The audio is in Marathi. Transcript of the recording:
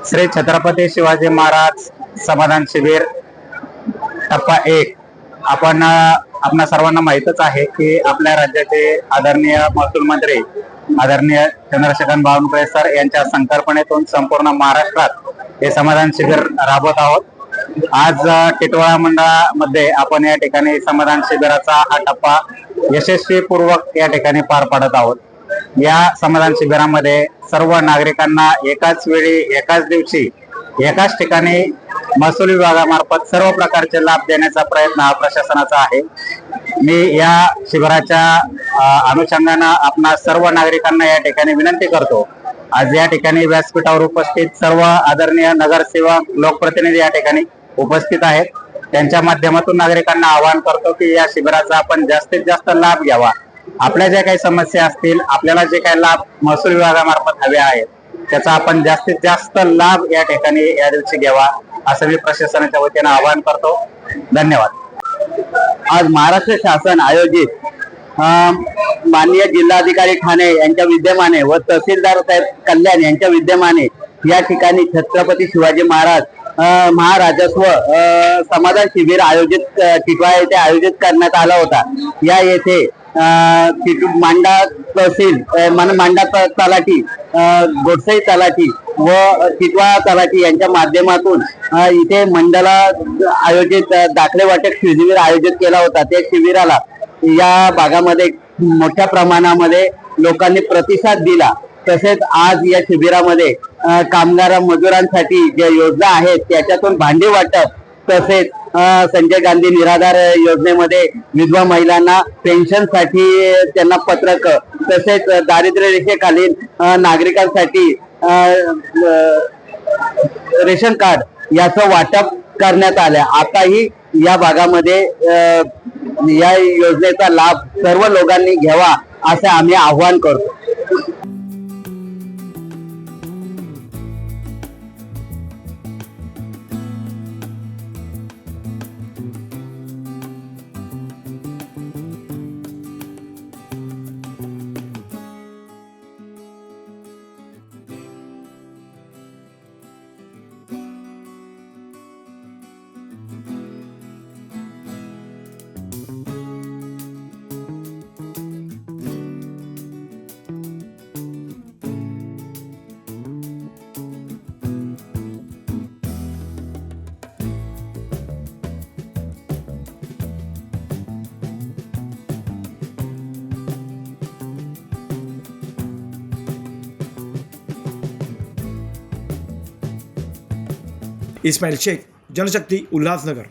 श्री छत्रपती शिवाजी महाराज समाधान शिबिर टप्पा 1। आपणा सर्वांना माहीतच आहे की आपल्या राज्याचे आदरणीय महसूल मंत्री आदरणीय चंद्रशेखर बावनकुळे सर यांच्या संकल्पनेतून संपूर्ण महाराष्ट्रात हे समाधान शिबिर राबवत आहोत। आज टिटवाळा मंडळामध्ये आपण या ठिकाणी समाधान शिबिराचा हा टप्पा यशस्वीपूर्वक या ठिकाणी पार पाडत आहोत। या समाधान शिबिरामध्ये सर्व नागरिकांना एकाच वेळी एकाच दिवशी एकाच ठिकाणी महसूल विभागामार्फत सर्व प्रकारचे लाभ देण्याचा प्रयत्न हा प्रशासनाचा आहे। मी या शिबिराच्या अनुषंगाने आपणा सर्व नागरिकांना या ठिकाणी विनंती करतो। आज या ठिकाणी व्यासपीठावर उपस्थित सर्व आदरणीय नगरसेवक लोकप्रतिनिधी या ठिकाणी उपस्थित आहेत। त्यांच्या माध्यमातून नागरिकांना आवाहन करतो की या शिबिराचा आपण जास्तीत जास्त लाभ घ्यावा। आपल्या ज्या काही समस्या असतील, आपल्याला जे काही लाभ महसूल विभागामार्फत हवे आहेत, त्याचा आपण जास्तीत जास्त लाभ या ठिकाणी या दिवशी घ्यावा असं मी प्रशासनाच्या वतीने आवाहन करतो। धन्यवाद। आज महाराष्ट्र शासन आयोजित माननीय जिल्हाधिकारी ठाणे यांच्या विद्यमाने व तहसीलदार साहेब कल्याण यांच्या विद्यमाने या ठिकाणी छत्रपती शिवाजी महाराज महाराजस्व समाधान शिबिर आयोजित टिटवाळा येथे आयोजित करण्यात आला होता। या येथे मांडा तहसील मांडा तलाठी, गोडसई तलाठी व टिटवाळा तलाठी यांच्या माध्यमातून इथे मंडला आयोजित दाखले वाटप शिबिर आयोजित केला होता। त्या शिबिराला या भागामध्ये मोठ्या प्रमाणामध्ये लोकांनी प्रतिसाद दिला। तसेच आज या शिबिरामध्ये कामगार मजुरांसाठी ज्या योजना आहेत त्याच्यातून भांडी वाटप, तसेच संजय गांधी निराधार योजनेमध्ये विधवा महिलांना पेन्शनसाठी त्यांना पत्रक, तसेच दारिद्र्य रेषेखालील नागरिकांसाठी रेशन कार्ड याचं वाटप करण्यात आलं। आताही या भागामध्ये या योजनेचा लाभ सर्व लोकांनी घ्यावा असं आम्ही आवाहन करतो। इस्माइल शेख, जनशक्ति, उल्लासनगर।